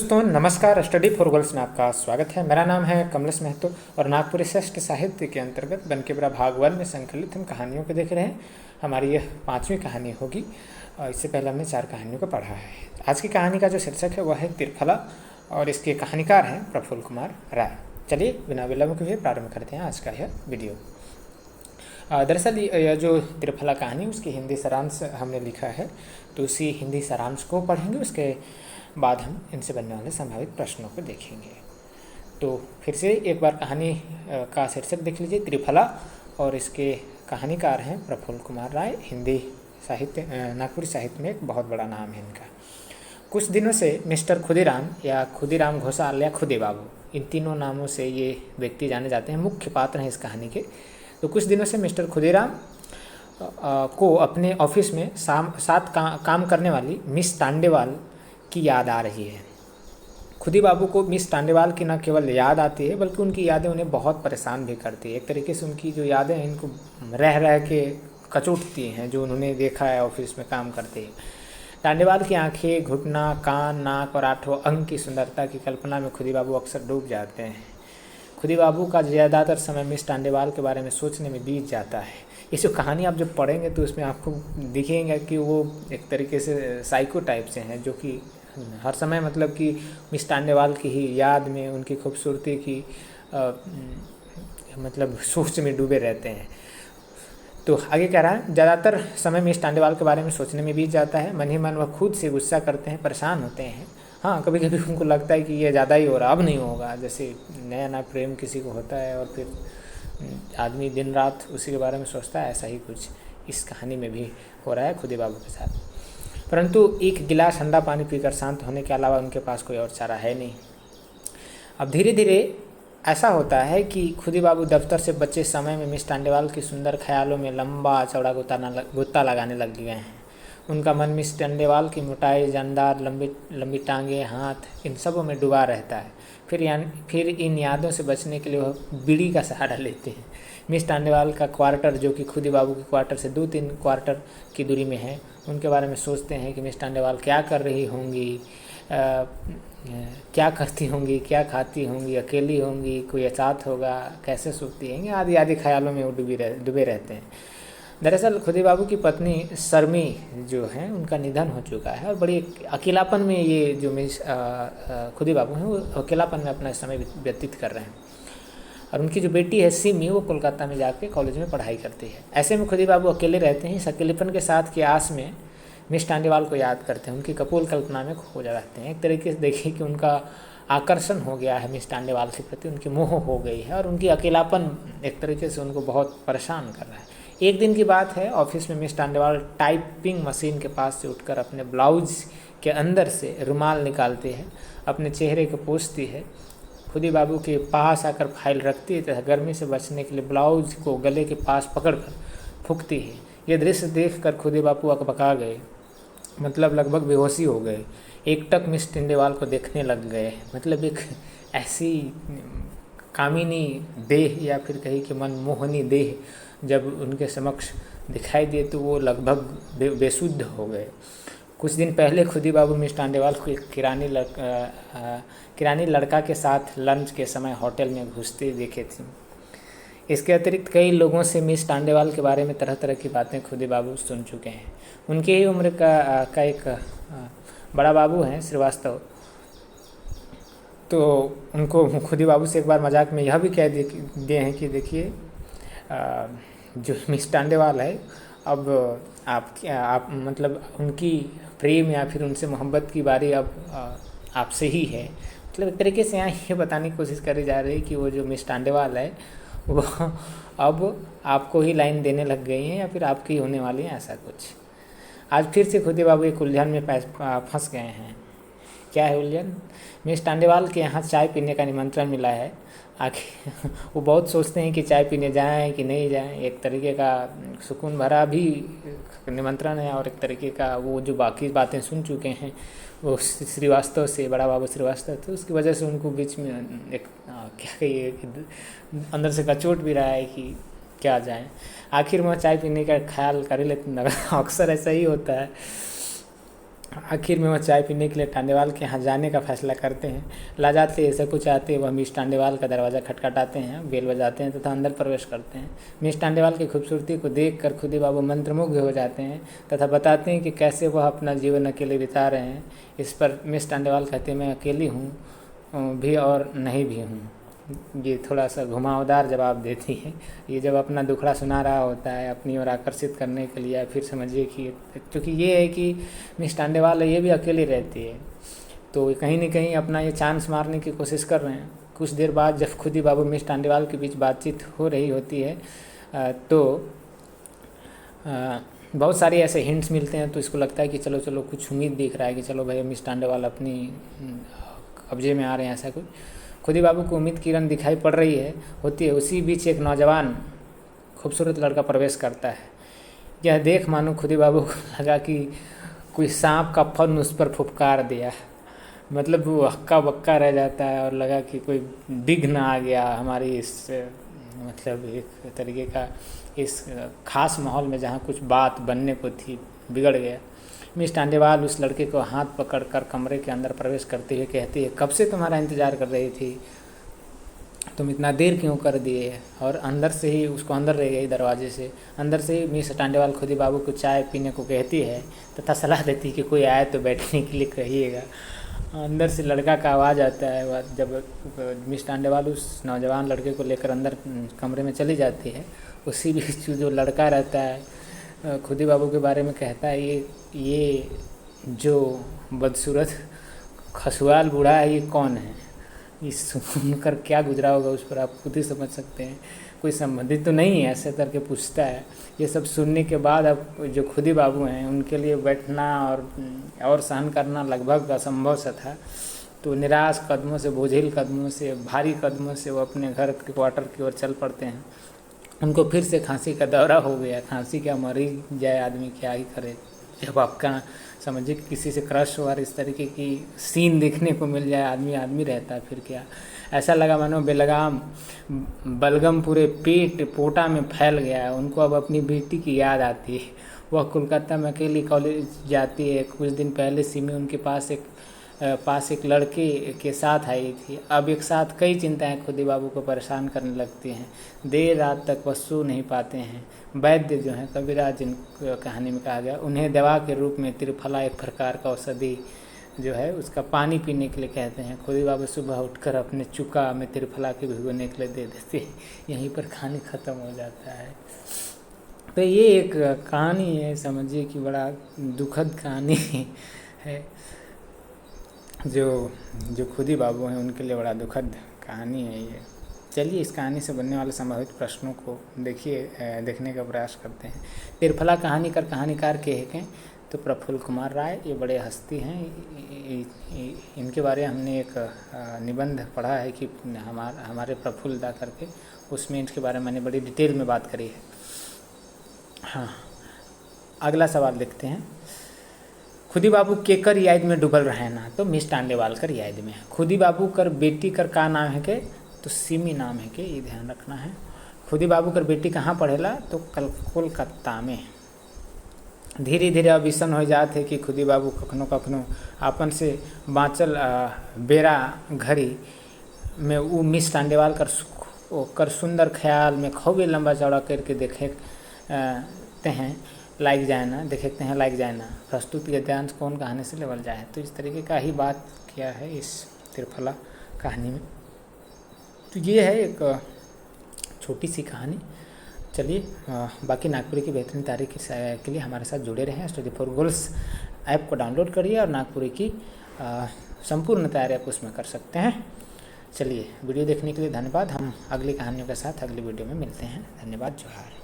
दोस्तों नमस्कार। Study for girls में आपका स्वागत है। मेरा नाम है कमलेश महतो और नागपुरी श्रेष्ठ साहित्य के अंतर्गत बनकेबरा भाग 1 में संकलित हम कहानियों को देख रहे हैं। हमारी यह 5वीं कहानी होगी और इससे पहले हमने 4 कहानियों को पढ़ा है। आज की कहानी का जो शीर्षक है वह है त्रिफला और इसके कहानीकार हैं प्रफुल्ल कुमार राय। चलिए बिना विलंब के प्रारंभ करते हैं आज का यह वीडियो। दरअसल यह जो त्रिफला कहानी उसकी हिंदी सारांश हमने लिखा है, तो उसी हिंदी सारांश को पढ़ेंगे। उसके बाद हम इनसे बनने वाले संभावित प्रश्नों को देखेंगे। तो फिर से एक बार कहानी का शीर्षक देख लीजिए, त्रिफला, और इसके कहानीकार हैं प्रफुल्ल कुमार राय। हिंदी साहित्य नागपुरी साहित्य में एक बहुत बड़ा नाम है इनका। कुछ दिनों से मिस्टर खुदीराम या खुदीराम घोषाल या खुदी बाबू, इन तीनों नामों से ये व्यक्ति जाने जाते हैं, मुख्य पात्र हैं इस कहानी के। तो कुछ दिनों से मिस्टर खुदीराम को अपने ऑफिस में साथ काम करने वाली मिस टांडेवाल की याद आ रही है। खुदी बाबू को मिस टांडेवाल की न केवल याद आती है बल्कि उनकी यादें उन्हें बहुत परेशान भी करती है। एक तरीके से उनकी जो यादें हैं इनको रह रह के कचोटती हैं, जो उन्होंने देखा है ऑफिस में काम करते ही। टांडेवाल की आंखें, घुटना, कान, नाक और 8वां अंग की सुंदरता की कल्पना में खुदी बाबू अक्सर डूब जाते हैं। खुदी बाबू का ज़्यादातर समय मिस टांडेवाल के बारे में सोचने में बीत जाता है। ये जो कहानी आप जब पढ़ेंगे तो उसमें आपको दिखेगा कि वो एक तरीके से साइको टाइप से हैं, जो कि हर समय मतलब कि मिस टांडेवाल की ही याद में, उनकी खूबसूरती की मतलब सोच में डूबे रहते हैं। तो आगे कह रहा है, ज़्यादातर समय मिस टांडेवाल के बारे में सोचने में बीत जाता है। मन ही मन वह खुद से गुस्सा करते हैं, परेशान होते हैं। हाँ, कभी कभी उनको लगता है कि ये ज़्यादा ही हो रहा, अब नहीं होगा। जैसे नया नया प्रेम किसी को होता है और फिर आदमी दिन रात उसी के बारे में सोचता है, ऐसा ही कुछ इस कहानी में भी हो रहा है खुदी बाबू के साथ। परंतु एक गिलास ठंडा पानी पीकर शांत होने के अलावा उनके पास कोई और चारा है नहीं। अब धीरे धीरे ऐसा होता है कि खुदी बाबू दफ्तर से बचे समय में मिस टांडेवाल की सुंदर ख्यालों में लंबा चौड़ा गोता लगाने लग गए हैं। उनका मन मिस टांडेवाल की मोटाई, जानदार लंबी टांगें, हाथ, इन सबों में डूबा रहता है। फिर इन यादों से बचने के लिए वह बीड़ी का सहारा लेते हैं। मिस टांडेवाल का क्वार्टर, जो कि खुदी बाबू के क्वार्टर से 2-3 क्वार्टर की दूरी में है, उनके बारे में सोचते हैं कि मिस टांडेवाल क्या कर रही होंगी, क्या करती होंगी, क्या खाती होंगी, अकेली होंगी, कोई साथ होगा, कैसे सोती हैं, आदि आदि ख्यालों में वो डूबे रहते हैं। दरअसल खुदी बाबू की पत्नी शर्मी जो हैं उनका निधन हो चुका है और बड़ी अकेलापन में ये जो मिस खुदी बाबू हैं वो अकेलापन में अपना समय व्यतीत कर रहे हैं। और उनकी जो बेटी है सिमी, वो कोलकाता में जाके कॉलेज में पढ़ाई करती है। ऐसे में खुदी बाबू अकेले रहते हैं। इस अकेलेपन के साथ की आस में मिस टांडेवाल को याद करते हैं, उनकी कपोल कल्पना में खो जाते हैं। एक तरीके से देखिए कि उनका आकर्षण हो गया है मिस टांडेवाल के प्रति, उनकी मोह हो गई है और उनकी अकेलापन एक तरीके से उनको बहुत परेशान कर रहा है। एक दिन की बात है, ऑफिस में मिस टांडेवाल टाइपिंग मशीन के पास से उठकर अपने ब्लाउज के अंदर से रुमाल निकालती है, अपने चेहरे को पोंछती है, खुदी बाबू के पास आकर फाइल रखती है तथा गर्मी से बचने के लिए ब्लाउज को गले के पास पकड़कर फूंकती है। यह दृश्य देखकर खुदी बाबू अकबका गए, मतलब लगभग बेहोशी हो गए। एकटक मिस टांडेवाल को देखने लग गए। मतलब एक ऐसी कामिनी देह या फिर कहीं कि मनमोहनी देह जब उनके समक्ष दिखाई दिए तो वो लगभग बेसुध हो गए। कुछ दिन पहले खुदी बाबू मिस टांडेवाल को एक किरानी लड़का के साथ लंच के समय होटल में घुसते देखे थे। इसके अतिरिक्त कई लोगों से मिस टांडेवाल के बारे में तरह तरह की बातें खुदी बाबू सुन चुके हैं। उनके ही उम्र का एक बड़ा बाबू हैं श्रीवास्तव, तो उनको खुदी बाबू से एक बार मजाक में यह भी कह दिए हैं कि देखिए जो मिस टांडेवाल है, अब आप मतलब उनकी प्रेम या फिर उनसे मोहब्बत की बारी अब आपसे ही है। मतलब एक तरीके से यहाँ ये बताने की कोशिश करी जा रही है कि वो जो मिस टांडेवाल है वो अब आपको ही लाइन देने लग गई हैं या फिर आपकी ही होने वाली हैं, ऐसा कुछ। आज फिर से खुदी बाबू एक उलझन में फंस गए हैं। क्या है उलझन? मिस टांडेवाल के यहाँ चाय पीने का निमंत्रण मिला है। आखिर वो बहुत सोचते हैं कि चाय पीने जाएं कि नहीं जाएं। एक तरीके का सुकून भरा भी निमंत्रण है और एक तरीके का वो जो बाकी बातें सुन चुके हैं वो श्रीवास्तव से, बड़ा बाबू श्रीवास्तव, तो उसकी वजह से उनको बीच में एक क्या कहिए कि अंदर से कचोट भी रहा है कि क्या जाएं। आखिर में चाय पीने का ख्याल कर ही लेते हैं। अक्सर ऐसा ही होता है। आखिर में वह चाय पीने के लिए टांडेवाल के यहाँ जाने का फैसला करते हैं। लाजाते ऐसा कुछ आते वह मिस टांडेवाल का दरवाज़ा खटखटाते हैं, बेल बजाते हैं तथा अंदर प्रवेश करते हैं। मिस टांडेवाल की खूबसूरती को देखकर खुदी बाबू मंत्रमुग्ध हो जाते हैं तथा बताते हैं कि कैसे वह अपना जीवन अकेले बिता रहे हैं। इस पर मिस टांडेवाल कहते हैं, मैं अकेली हूँ भी और नहीं भी हूँ। ये थोड़ा सा घुमावदार जवाब देती है। ये जब अपना दुखड़ा सुना रहा होता है अपनी ओर आकर्षित करने के लिए, फिर समझिए कि क्योंकि ये है कि मिस टांडेवाल ये भी अकेली रहती है, तो कहीं न कहीं अपना ये चांस मारने की कोशिश कर रहे हैं। कुछ देर बाद जब खुदी बाबू मिस टांडेवाल के बीच बातचीत हो रही होती है तो बहुत सारे ऐसे हिंट्स मिलते हैं, तो इसको लगता है कि चलो चलो कुछ उम्मीद दिख रहा है कि चलो भाई मिस टांडेवाल अपनी कब्जे में आ रहे हैं, ऐसा कुछ खुदी बाबू को उम्मीद किरण दिखाई पड़ रही होती है। उसी बीच एक नौजवान खूबसूरत लड़का प्रवेश करता है। यह देख मानो खुदी बाबू को लगा कि कोई सांप का फन उस पर फुफकार दिया, मतलब वो हक्का बक्का रह जाता है और लगा कि कोई विघ्न आ गया हमारी इस मतलब एक तरीके का इस खास माहौल में जहाँ कुछ बात बनने को थी बिगड़ गया। मिस टांडेवाल उस लड़के को हाथ पकड़कर कमरे के अंदर प्रवेश करते हुए कहती है, कब से तुम्हारा इंतज़ार कर रही थी, तुम इतना देर क्यों कर दिए। और अंदर से ही उसको अंदर ले गई, दरवाजे से अंदर से ही मिस टांडेवाल खुदी बाबू को चाय पीने को कहती है तथा सलाह देती है कि कोई आए तो बैठने के लिए कहिएगा। अंदर से लड़का का आवाज़ आता है। जब मिस टांडेवाल उस नौजवान लड़के को लेकर अंदर कमरे में चली जाती है, उसी बीच जो लड़का रहता है खुदी बाबू के बारे में कहता है, ये जो बदसूरत खसुआल बूढ़ा है ये कौन है। ये सुनकर क्या गुजरा होगा उस पर आप खुद ही समझ सकते हैं। कोई संबंधित तो नहीं है, ऐसे करके पूछता है। ये सब सुनने के बाद अब जो खुदी बाबू हैं उनके लिए बैठना और सहन करना लगभग असंभव सा था। तो निराश कदमों से, बोझिल कदमों से, भारी कदमों से वो अपने घर के क्वार्टर की ओर चल पड़ते हैं। उनको फिर से खांसी का दौरा हो गया। खांसी क्या, मर ही जाए आदमी, क्या ही करे। जब आपका समझिए किसी से क्रश हो और इस तरीके की सीन देखने को मिल जाए, आदमी रहता है फिर क्या। ऐसा लगा मानो बेलगाम बलगम पूरे पोटा में फैल गया है। उनको अब अपनी बेटी की याद आती है। वह कोलकाता में अकेली कॉलेज जाती है। कुछ दिन पहले सिमी उनके पास एक लड़के के साथ आई थी। अब एक साथ कई चिंताएं खुदी बाबू को परेशान करने लगती हैं। देर रात तक वह सो नहीं पाते हैं। वैद्य जो हैं कबीराज, जिन कहानी में कहा गया, उन्हें दवा के रूप में त्रिफला एक प्रकार का औषधि जो है उसका पानी पीने के लिए कहते हैं। खुदी बाबू सुबह उठकर अपने चुका में त्रिफला के भिगोने के लिए दे देते हैं। यहीं पर कहानी ख़त्म हो जाता है। तो ये एक कहानी है, समझिए कि बड़ा दुखद कहानी है। जो खुदी बाबू हैं उनके लिए बड़ा दुखद कहानी है ये। चलिए इस कहानी से बनने वाले संभावित प्रश्नों को देखने का प्रयास करते हैं। त्रिफला कहानीकार के हैं तो प्रफुल्ल कुमार राय, ये बड़े हस्ती हैं। इनके बारे में हमने एक निबंध पढ़ा है कि हमारे प्रफुल्ल दा करके, उसमें इनके बारे में मैंने बड़ी डिटेल में बात करी है। हाँ, अगला सवाल देखते हैं। खुदी बाबू केकर याद में डूबल रहे ना, तो मिस टांडेवाल कर याद में। खुदी बाबू कर बेटी कर का नाम है के, तो सिमी नाम है के, ये ध्यान रखना है। खुदी बाबू कर बेटी कहाँ पढ़ेला, तो कोलकाता में। धीरे धीरे अब अइसन हो जात है कि खुदी बाबू कखनो आपन से बाँचल बेरा घड़ी में वो मिस टांडेवाल कर सुंदर ख्याल में खूबे लंबा चौड़ा करके देखते हैं लाइक जाए ना प्रस्तुत गद्यांश कौन कहानी से लेवल जाए। तो इस तरीके का ही बात किया है इस त्रिफला कहानी में। तो ये है एक छोटी सी कहानी। चलिए बाकी नागपुरी की बेहतरीन तारीख के लिए हमारे साथ जुड़े रहें। स्टडी फॉर गोल्स ऐप को डाउनलोड करिए और नागपुरी की संपूर्ण तैयारी आप उसमें कर सकते हैं। चलिए वीडियो देखने के लिए धन्यवाद। हम अगली कहानियों के साथ अगली वीडियो में मिलते हैं। धन्यवाद। जोहार।